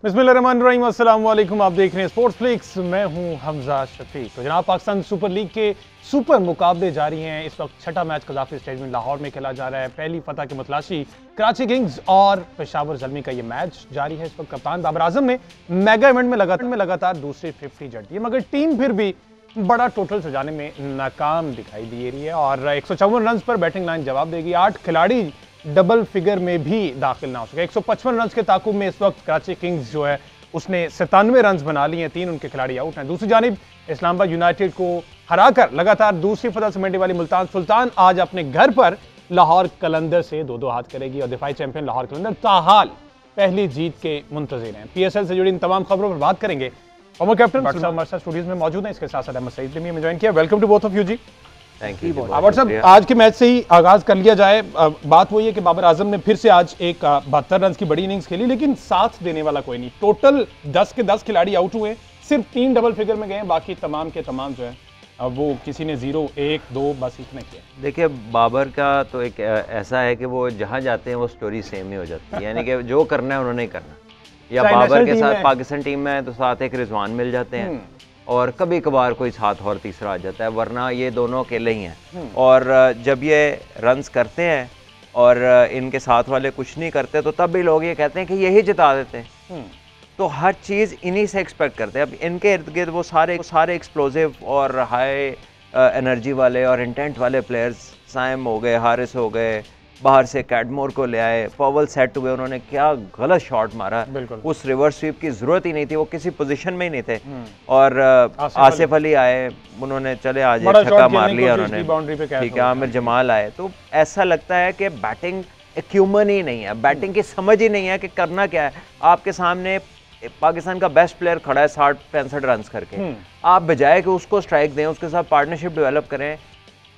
बिस्मिल्लाहिर्रहमानिर्रहीम, अस्सलाम वालेकुम। आप देख रहे हैं स्पोर्ट्स फ्लिक्स। मैं हूं हमजा शफीक। तो जनाब, पाकिस्तान सुपर लीग के सुपर मुकाबले जारी हैं। इस वक्त छठा मैच कज़ाफ़ी स्टेडियम लाहौर में खेला जा रहा है। पहली फतह के मुतलाशी कराची किंग्स और पेशावर ज़ल्मी का ये मैच जारी है। इस वक्त कप्तान बाबर आजम ने मेगा इवेंट में लगातार दूसरी 50 जड़ दी है, मगर टीम फिर भी बड़ा टोटल सजाने में नाकाम दिखाई दे रही है और 154 रन पर बैटिंग लाइन जवाब देगी। 8 खिलाड़ी डबल फिगर में भी दाखिल ना हो सके। 155 रन के ताकुब में इस वक्त कराची किंग्स जो है उसने 97 रन बना लिए हैं। 3 उनके खिलाड़ी आउट हैं। दूसरी जानिब इस्लामाबाद यूनाइटेड को हराकर लगातार दूसरी फतह समेटने वाली मुल्तान सुल्तान आज अपने घर पर लाहौर कलंदर से 2-2 हाथ करेगी और दिफाई चैंपियन लाहौर कलंदर ताहाल पहली जीत के मुंतजिर हैं। PSL से जुड़ी इन तमाम खबरों पर बात करेंगे। फॉर्मर कैप्टन हमारे साथ स्टूडियोज में मौजूद हैं। इसके साथ साथ अहमद सईद ने ज्वाइन किया। Welcome to both of you जी। Thank you. साहब, आज के मैच से ही आगाज कर लिया जाए। बात वही है कि बाबर आजम ने फिर से आज एक 72 रन की बड़ी इनिंग्स खेली, लेकिन साथ देने वाला कोई नहीं। टोटल 10 के 10 खिलाड़ी आउट हुए, सिर्फ 3 डबल फिगर में गए, बाकी तमाम के तमाम जो है वो किसी ने 0, 1, 2 बस इतने किए। देखिए, बाबर का तो एक ऐसा है कि वो जहाँ जाते हैं वो स्टोरी सेम ही हो जाती है, यानी कि जो करना है उन्होंने ही करना। या बाबर के साथ पाकिस्तान टीम में तो साथ एक रिजवान मिल जाते हैं और कभी कभार कोई साथ और तीसरा आ जाता है, वरना ये दोनों अकेले ही हैं। और जब ये रन्स करते हैं और इनके साथ वाले कुछ नहीं करते तो तब भी लोग ये कहते हैं कि यही जिता देते हैं। तो हर चीज़ इन्हीं से एक्सपेक्ट करते हैं। अब इनके इर्द गिर्द वो सारे एक्सप्लोजिव और हाई एनर्जी वाले और इंटेंट वाले प्लेयर्स, साइम हो गए, हारिस हो गए, बाहर से कैडमोर को ले आए, पॉवल सेट हुए, उन्होंने क्या गलत शॉट मारा। उस रिवर्स स्वीप की जरूरत ही नहीं थी, वो किसी पोजीशन में ही नहीं थे। और आसिफ अली आए, उन्होंने चले आज छक्का मार लिया उन्होंने, ठीक है। आमिर जमाल आए। तो ऐसा लगता है कि बैटिंग एक्यूमन ही नहीं है, बैटिंग की समझ ही नहीं है कि करना क्या है। आपके सामने पाकिस्तान का बेस्ट प्लेयर खड़ा है 60-65 रन करके, आप बजाय कि उसको स्ट्राइक दें, उसके साथ पार्टनरशिप डेवलप करें,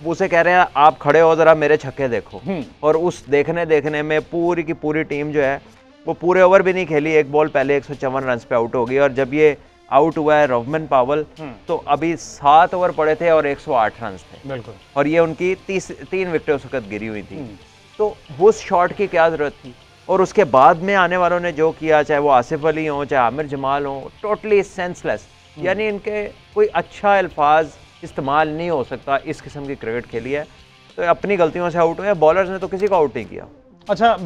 उसे कह रहे हैं आप खड़े हो जरा मेरे छक्के देखो। और उस देखने में पूरी की पूरी टीम जो है वो पूरे ओवर भी नहीं खेली, एक बॉल पहले 154 रन पे आउट हो गई। और जब ये आउट हुआ है रोवमन पावल, तो अभी 7 ओवर पड़े थे और 108 रन थे, और ये उनकी 3 विकेटें उस वक्त गिरी हुई थी। तो उस शॉट की क्या जरूरत थी। और उसके बाद में आने वालों ने जो किया, चाहे वो आसिफ अली हो, चाहे आमिर जमाल हो, टोटली सेंसलेस। यानी इनके कोई अच्छा अल्फाज इस्तेमाल नहीं हो सकता। इस किस्म की क्रिकेट खेली है तो अपनी गलतियों से आउट हुए। बॉलर्स ने तो किसी को आउट नहीं किया। अच्छा,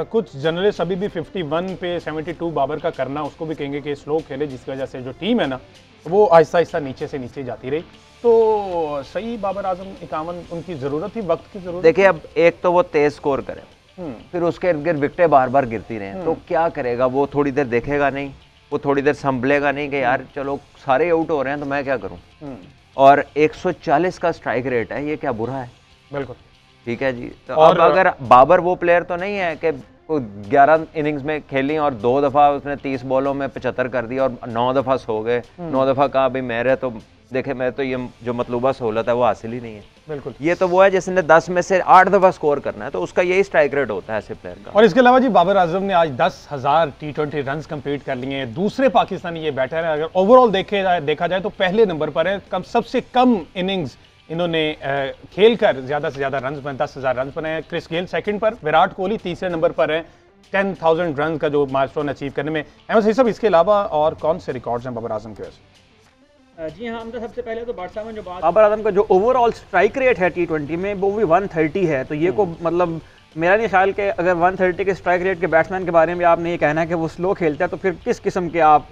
कुछ जर्नलिस्ट अभी भी 51 पे 72 बाबर का करना उसको भी कहेंगे कि स्लो खेले, जिसकी वजह से जो टीम है ना वो आहिस्ता आहिस्ता नीचे से नीचे जाती रही। तो सही बाबर आजम 51 उनकी जरूरत थी, वक्त की जरूरत। देखिए, अब एक तो वो तेज स्कोर करे, फिर उसके इर्द गिर्द विकेटें बार बार गिरती रहे, तो क्या करेगा वो? थोड़ी देर देखेगा नहीं, वो थोड़ी देर संभलेगा नहीं कि यार चलो सारे आउट हो रहे हैं तो मैं क्या करूँ। और 140 का स्ट्राइक रेट है, ये क्या बुरा है? बिल्कुल ठीक है जी। तो अब अगर बाबर वो प्लेयर तो नहीं है कि 11 इनिंग्स में खेली और 2 दफ़ा उसने 30 बॉलों में 75 कर दी और 9 दफ़ा सो गए, 9 दफ़ा कहा अभी मेरे तो देखे मैं तो ये जो मतलूबा सहूलत है वो हासिल ही नहीं है। बिल्कुल। ये तो वो है जिसने 10 में से 8 दफ़ा स्कोर करना है, तो उसका यही स्ट्राइक रेट होता है ऐसे प्लेयर का। और इसके अलावा जी बाबर आजम ने आज 10,000 T20 रन कंप्लीट कर लिए हैं। दूसरे पाकिस्तानी ये बैटर है, अगर ओवरऑल देखा जाए तो पहले नंबर पर है। सबसे कम इनिंग्स इन्होंने खेलकर ज्यादा से ज्यादा रन बनाए, 10,000 रन बनाए। क्रिस गेल सेकंड पर, विराट कोहली तीसरे नंबर पर है 10,000 रन का जो माइलस्टोन अचीव करने में। अहमद सईद साहब, इसके अलावा और कौन से रिकॉर्ड्स हैं बाबर आजम के वजह से? जी हाँ, हम तो सबसे पहले तो बाबर आजम का जो ओवरऑल स्ट्राइक रेट है T20 में वो भी 130 है। तो ये को मतलब मेरा नहीं ख्याल कि अगर 130 के स्ट्राइक रेट के बैट्समैन के बारे में आपने ये कहना है कि वो स्लो खेलता है, तो फिर किस किस्म के आप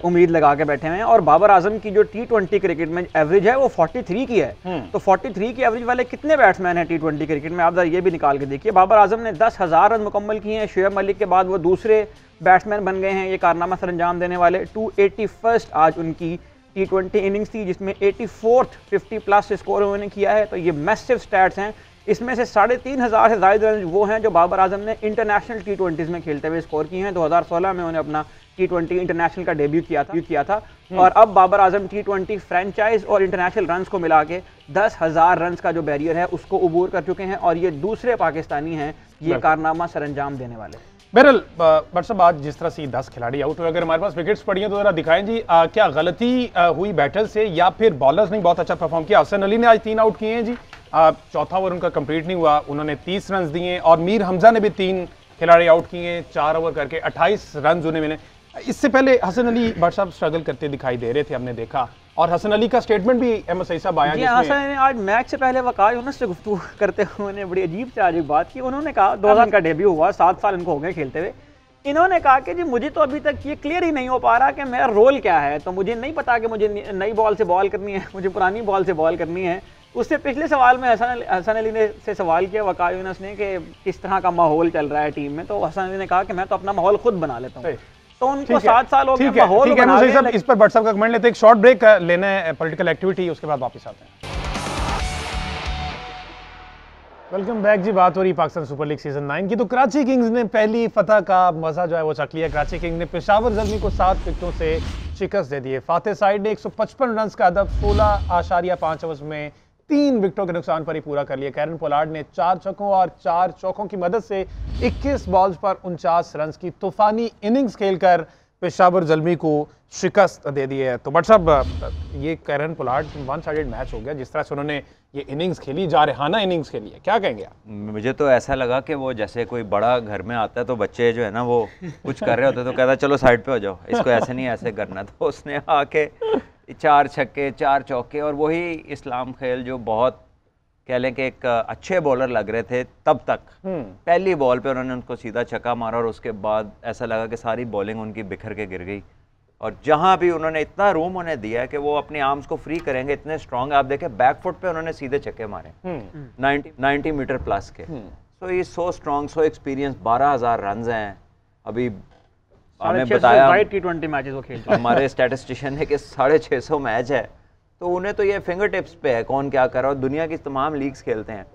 उम्मीद लगा के बैठे हैं। और बाबर आजम की जो T20 क्रिकेट में एवरेज है वो 43 की है। तो 43 की एवरेज वाले कितने बैट्समैन हैं T20 क्रिकेट में, आप ये भी निकाल के देखिए। बाबर आजम ने 10,000 रन मुकम्मल किए हैं। शुएब मलिक के बाद वो दूसरे बैट्समैन बन गए हैं ये कारनामा सर अंजाम देने वाले। 281 आज उनकी T20 इनिंग्स थी, जिसमें 84th 50+ स्कोर उन्होंने किया है। तो ये मैसिव स्टैट्स हैं। इसमें से 3,500 से ज़्यादा रन वो हैं जो बाबर आजम ने इंटरनेशनल T20s में खेलते हुए स्कोर किए हैं। 2016 में उन्होंने अपना T20 इंटरनेशनल का डेब्यू किया था। और अब बाबर आजम T20 फ्रेंचाइज और इंटरनेशनल रन्स को मिला के 10,000 रन का जो बैरियर है उसको अबूर कर चुके हैं, और ये दूसरे पाकिस्तानी हैं ये कारनामा सरअंजाम देने वाले। बहरहाल बट साहब, आज जिस तरह से 10 खिलाड़ी आउट हुए, अगर हमारे पास विकेट्स पड़ी हैं तो जरा दिखाएं जी, क्या गलती हुई बैटर से या फिर बॉलर्स ने बहुत अच्छा परफॉर्म किया? हसन अली ने आज 3 आउट किए हैं जी, चौथा ओवर उनका कंप्लीट नहीं हुआ, उन्होंने 30 रन दिए। और मीर हमजा ने भी 3 खिलाड़ी आउट किए, 4 ओवर करके 28 रन उन्हें मिले। इससे पहले हसन अली भट्ट साहब स्ट्रगल करते दिखाई दे रहे थे, हमने देखा, और हसन अली का स्टेटमेंट भी अहमद सईद साहब आया। हसन ने आज मैच से पहले वकाई यूनुस से गुफ्तगू करते हुए उन्होंने बड़ी अजीब से आज एक बात की। उन्होंने कहा 2000 का डेब्यू हुआ, 7 साल इनको हो गए खेलते हुए। इन्होंने कहा कि जी मुझे तो अभी तक ये क्लियर ही नहीं हो पा रहा कि मेरा रोल क्या है, तो मुझे नहीं पता कि मुझे नई बॉल से बॉल करनी है, मुझे पुरानी बॉल से बॉल करनी है। उससे पिछले सवाल में हसन अली ने से सवाल किया वकाई यूनुस ने कि किस तरह का माहौल चल रहा है टीम में, तो हसन अली ने कहा कि मैं तो अपना माहौल खुद बना लेता हूँ। तो उनको 7 साल हो गए माहौल बना लिया। इस पर भट्ट साहब का कमेंट लेते हैं, एक शॉर्ट ब्रेक लेना है, पॉलिटिकल एक्टिविटी, उसके बाद वापस आते हैं। वेलकम बैक जी। बात हो रही पाकिस्तान सुपर लीग सीजन 9 की, तो कराची किंग्स ने पहली फतह का मजा जो है वो चख लिया। कराची किंग्स ने पेशावर ज़ल्मी को 7 विकेटों से शिकस्त दे दी है। फातेह साइड ने 155 रन का अदब 16.5 ओवर्स में 3 विकेटों के नुकसान पर ही पूरा कर लिया। कैरन पोलार्ड ने 4 छक्कों और 4 चौकों की मदद से 21 बॉल्स पर 49 रन की तूफानी इनिंग्स खेलकर पेशावर ज़ल्मी को शिकस्त दे दी है। तो भट्ट साहब, ये Kieron Pollard one sided match हो गया, जिस तरह से उन्होंने ये इनिंग्स खेली, जारहाना इनिंग्स खेली है, क्या कहेंगे आप? मुझे तो ऐसा लगा कि वो जैसे कोई बड़ा घर में आता है तो बच्चे जो है ना वो कुछ कर रहे होते तो कहता चलो साइड पे हो जाओ, इसको ऐसे नहीं ऐसे करना। तो उसने आके 4 छक्के 4 चौके, और वही इस्लाम खेल जो बहुत कह लें कि एक अच्छे बॉलर लग रहे थे तब तक, पहली बॉल पे उन्होंने उनको सीधा छक्का मारा और उसके बाद ऐसा लगा कि सारी बॉलिंग उनकी बिखर के गिर गई। और जहां भी उन्होंने इतना रूम उन्हें दिया है कि वो अपने आर्म्स को फ्री करेंगे, इतने स्ट्रांग, आप देखें बैक फुट पे उन्होंने सीधे छक्के मारे 90 मीटर प्लस के। सो ये so strong, so experience. 12,000 run हैं अभी, हमें बताया T20 मैचेस वो खेलते हमारे स्टैटिस्टिशियन ने कि 650 मैच है, तो उन्हें तो ये फिंगर टिप्स पे है कौन क्या कर रहा है, दुनिया की तमाम लीग्स खेलते हैं।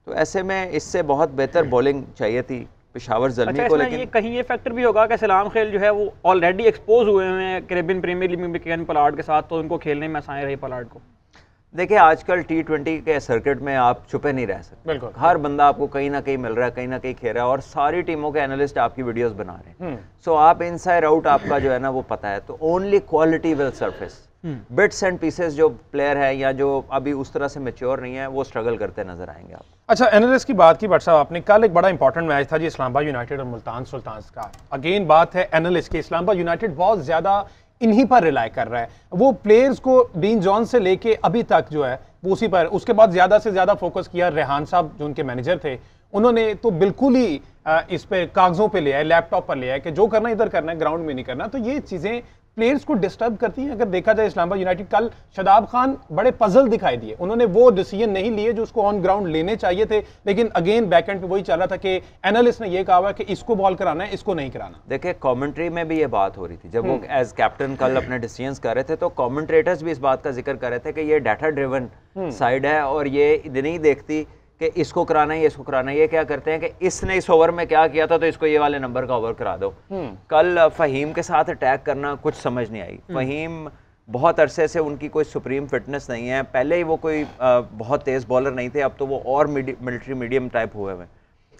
तो ऐसे में इससे बहुत बेहतर बॉलिंग चाहिए थी पेशावर ज़ल्मी को। लेकिन ये कहीं ये फैक्टर भी होगा कि सलाम खेल जो है वो ऑलरेडी एक्सपोज हुए हैं कैरेबियन प्रीमियर लीग में कैरन पोलार्ड के साथ, तो उनको खेलने में आसानी रही पोलार्ड को। देखिए आजकल T20 के सर्किट में आप छुपे नहीं रह सकते, बिल्कुल हर बंदा आपको कहीं ना कहीं मिल रहा है, कहीं ना कहीं खेल रहा है, और सारी टीमों के एनालिस्ट आपकी वीडियोस बना रहे हैं। सो आप इनसाइड आउट आपका जो है ना वो पता है, तो only quality will surface. Bits and pieces जो प्लेयर है या जो अभी उस तरह से मैच्योर नहीं है, वो स्ट्रगल करते नजर आएंगे आप। अच्छा, एनालिस्ट की बात की भट्ट साहब आपने, कल एक बड़ा इंपॉर्टेंट मैच था जी इस्लामाबाद यूनाइटेड और मुल्तान सुल्तान्स का। अगेन बात है एनालिस्ट की, इस्लामाबाद यूनाइटेड बहुत ज्यादा इन्हीं पर रिलाई कर रहा है, वो प्लेयर्स को डीन जॉन से लेके अभी तक जो है वो उसी पर, उसके बाद ज्यादा से ज्यादा फोकस किया रेहान साहब जो उनके मैनेजर थे, उन्होंने तो बिल्कुल ही इस पे कागजों पे लिया है, लैपटॉप पर लिया है कि जो करना इधर करना है, ग्राउंड में नहीं करना। तो ये चीजें प्लेयर्स को डिस्टर्ब करती हैं। अगर देखा जाए इस्लामाबाद यूनाइटेड, कल शादाब खान बड़े पजल दिखाई दिए, उन्होंने वो डिसीजन नहीं लिए जो उसको ऑन ग्राउंड लेने चाहिए थे, लेकिन अगेन बैकएंड पे वही चल रहा था कि एनालिस्ट ने ये कहा कि इसको बॉल कराना है, इसको नहीं कराना। देखिए कमेंट्री में भी ये बात हो रही थी, जब वो एज कैप्टन कल अपने डिसीजंस कर रहे थे, तो कमेंट्रेटर्स भी इस बात का जिक्र कर रहे थे कि ये डाटा ड्रिवन साइड है और ये नहीं देखती कि इसको कराना है, इसको कराना है। ये क्या करते हैं कि इसने इस ओवर में क्या किया था तो इसको ये वाले नंबर का ओवर करा दो। कल फ़हीम के साथ अटैक करना कुछ समझ नहीं आई। फ़हीम बहुत अरसे से उनकी कोई सुप्रीम फिटनेस नहीं है, पहले ही वो कोई बहुत तेज़ बॉलर नहीं थे, अब तो वो और मिलिट्री मीडियम टाइप हुए हुए।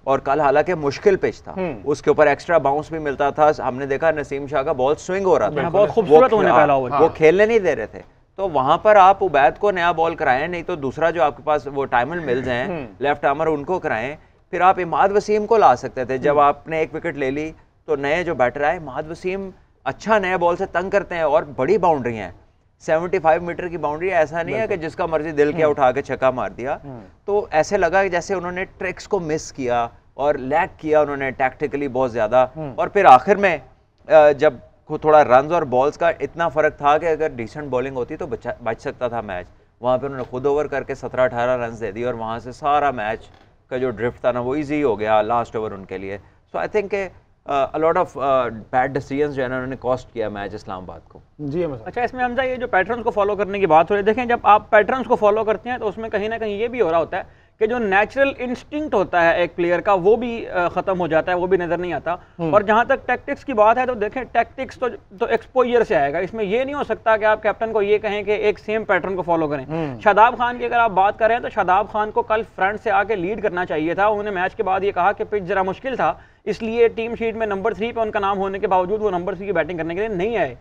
और कल हालांकि मुश्किल पिच था, उसके ऊपर एक्स्ट्रा बाउंस भी मिलता था। हमने देखा नसीम शाह का बॉल स्विंग हो रहा था, बहुत खूबसूरत होने वाला वो खेलने नहीं दे रहे थे। तो वहां पर आप उबैद को नया बॉल कराएं, नहीं तो दूसरा जो आपके पास वो टाइमल मिल्स हैं लेफ्ट आर्मर, उनको कराएं। फिर आप इमाद वसीम को ला सकते थे। जब आपने एक विकेट ले ली तो नए जो बैटर आए, इमाद वसीम अच्छा नए बॉल से तंग करते हैं और बड़ी बाउंड्री हैं, 75 मीटर की बाउंड्री। ऐसा नहीं है कि जिसका मर्जी दिल किया उठा के छक्का मार दिया। तो ऐसे लगा कि जैसे उन्होंने ट्रिक्स को मिस किया और लैक किया उन्होंने टैक्टिकली बहुत ज्यादा। और फिर आखिर में जब थोड़ा रन्स और बॉल्स का इतना फर्क था कि अगर डिसेंट बॉलिंग होती तो बच सकता था मैच, वहाँ पे उन्होंने खुद ओवर करके 17-18 रन दे दिए और वहाँ से सारा मैच का जो ड्रिफ्ट था ना वो इजी हो गया लास्ट ओवर उनके लिए। So I think a lot of bad decisions जो है ना उन्होंने कॉस्ट किया मैच इस्लामाबाद को। जी अच्छा, इसमें हमजा ये जो पैटर्न्स को फॉलो करने की बात हो रही है, देखें जब आप पैटर्न्स को फॉलो करते हैं तो उसमें कहीं ना कहीं ये भी हो रहा होता है कि जो नेचुरल इंस्टिंक्ट होता है एक प्लेयर का वो भी खत्म हो जाता है, वो भी नजर नहीं आता। और जहां तक टैक्टिक्स की बात है तो देखें टैक्टिक्स तो एक्सपोजर से आएगा। इसमें ये नहीं हो सकता कि आप कैप्टन को ये कहें कि एक सेम पैटर्न को फॉलो करें। शादाब खान की अगर आप बात करें तो शादाब खान को कल फ्रंट से आके लीड करना चाहिए था। उन्होंने मैच के बाद ये कहा कि पिच जरा मुश्किल था, इसलिए टीम शीट में नंबर 3 पे उनका नाम होने के बावजूद वो नंबर 3 की बैटिंग करने के लिए नहीं आए।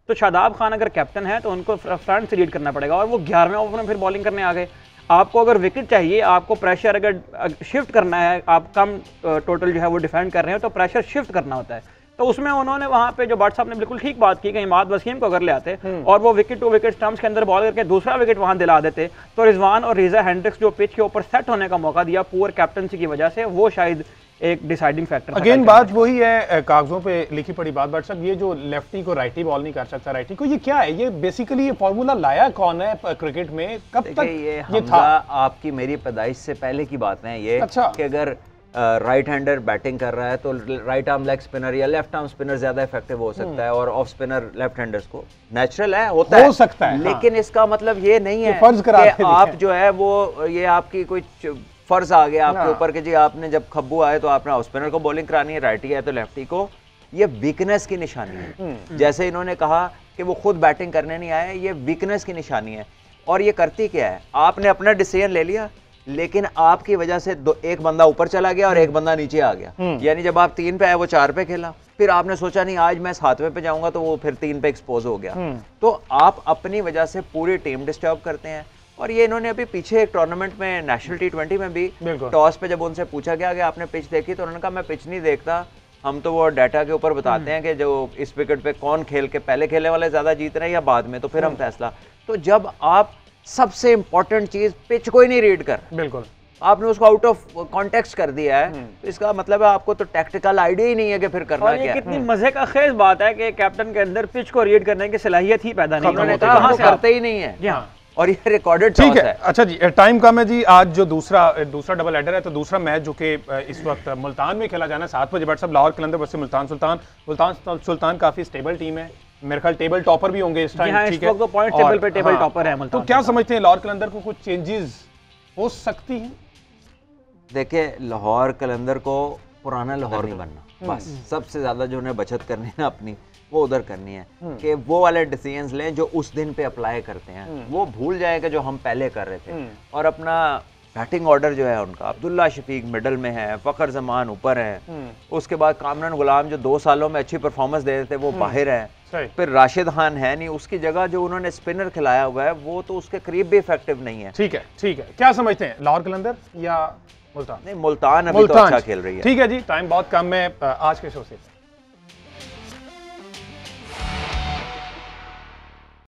तो शादाब खान अगर कैप्टन है तो उनको फ्रंट से लीड करना पड़ेगा, और वो 11वें ओवर में फिर बॉलिंग करने आ गए। आपको अगर विकेट चाहिए, आपको प्रेशर अगर शिफ्ट करना है, आप कम टोटल जो है वो डिफेंड कर रहे हो तो प्रेशर शिफ्ट करना होता है। तो उसमें उन्होंने वहां पे जो भट्ट साहब ने बिल्कुल ठीक बात की कि इमाद वसीम को अगर ले आते और वो विकेट टू विकेट स्टंप्स के अंदर बॉल करके दूसरा विकेट वहां दिला देते, तो रिजवान और रिजा हेंड्रिक्स जो पिच के ऊपर सेट होने का मौका दिया पुअर कैप्टनसी की वजह से, वो शायद एक डिसाइडिंग फैक्टर। अगेन बात वही है, कागजों पे लिखी पड़ी बात। बट साहब ये जो लेफ्टी को राइटी बॉल नहीं कर सकता राइटी को, ये क्या है? ये बेसिकली ये फॉर्मूला लाया कौन है क्रिकेट में, कब तक ये था? आपकी मेरी पैदाइश से पहले की बात है ये। अच्छा। कि अगर राइट हैंडर बैटिंग कर रहा है तो राइट आर्म लेग स्पिनर या लेफ्ट आर्म स्पिनर ज्यादा इफेक्टिव हो सकता है, और ऑफ स्पिनर लेफ्ट हैंडर्स को नेचुरल है, होता है, हो सकता है, लेकिन इसका मतलब ये नहीं है फर्ज करा कि आप जो है वो ये आपकी कोई फर्ज आ गया आपके ऊपर कि जी आपने जब खब्बू आए तो आपने ऑफ स्पिनर को बॉलिंग करानी है, राइटी है तो लेफ्टी को। ये वीकनेस की निशानी है। जैसे इन्होंने कहा कि वो खुद बैटिंग करने नहीं आए, ये वीकनेस की निशानी है। और ये करती क्या है, आपने अपना डिसीजन ले लिया लेकिन आपकी वजह से एक बंदा ऊपर चला गया और एक बंदा नीचे आ गया। यानी जब आप 3 पे आए वो 4 पे खेला, फिर आपने सोचा नहीं आज मैं 7वें पे जाऊंगा, तो वो फिर 3 पे एक्सपोज हो गया। तो आप अपनी वजह से पूरी टीम डिस्टर्ब करते हैं। और ये इन्होंने अभी पीछे एक टूर्नामेंट में नेशनल T20 में भी टॉस पे जब उनसे पूछा गया कि आपने पिच देखी, तो उन्होंने कहा मैं पिच नहीं देखता, हम तो वो डाटा के ऊपर बताते हैं कि जो इस विकेट पे कौन खेल के पहले खेलने वाले ज्यादा जीत रहे हैं या बाद में, तो फिर हम फैसला। तो जब आप सबसे इंपॉर्टेंट चीज पिच को ही नहीं रीड कर, बिल्कुल आपने उसको आउट ऑफ कॉन्टेक्स्ट कर दिया है, तो इसका मतलब है आपको तो टैक्टिकल आइडिया ही नहीं है कि फिर करना और क्या है। कितनी मजे का खेज बात है कि कैप्टन के अंदर पिच को रीड करने की सलाहियत ही पैदा नहीं, उन्होंने कहा करते ही नहीं है। और ये रिकॉर्डेड ठीक है। अच्छा जी, टाइम कम है जी। आज जो दूसरा डबल हेडर है, तो दूसरा मैच जो कि इस वक्त मुल्तान में खेला जाना है 7 बजे। बट सब लाहौर कलंदर वर्सेस मुल्तान सुल्तान काफी स्टेबल टीम है, मेरे ख्याल टेबल टॉपर भी होंगे इस टाइम। ठीक है, तो पॉइंट टेबल पे टेबल टॉपर है मुल्तान। तो क्या समझते हैं लाहौर कलंदर को कुछ चेंजेस हो सकती हैं? देखिए, लाहौर कलंदर को पुराना लाहौर नहीं बनना, बस सबसे ज्यादा जो उन्हें बचत करनी है अपनी, वो उधर करनी है कि वो वाले डिसीजंस लें जो उस दिन पे अप्लाई करते हैं, वो भूल जाएगा जो हम पहले कर रहे थे। और अपना बैटिंग ऑर्डर जो है उनका, अब्दुल्ला शफीक मिडल में है, फखर जमान ऊपर है, उसके बाद कामरान गुलाम जो 2 सालों में अच्छी परफॉर्मेंस दे रहे थे वो बाहर है, फिर राशिद खान है नहीं, उसकी जगह जो उन्होंने स्पिनर खिलाया हुआ है वो तो उसके करीब भी इफेक्टिव नहीं है। ठीक है, ठीक है। क्या समझते हैं, लाहौर कलंदर या मुल्तान? नहीं, मुल्तान अभी तो अच्छा खेल रही है। ठीक है जी, टाइम बहुत कम है आज के शो से।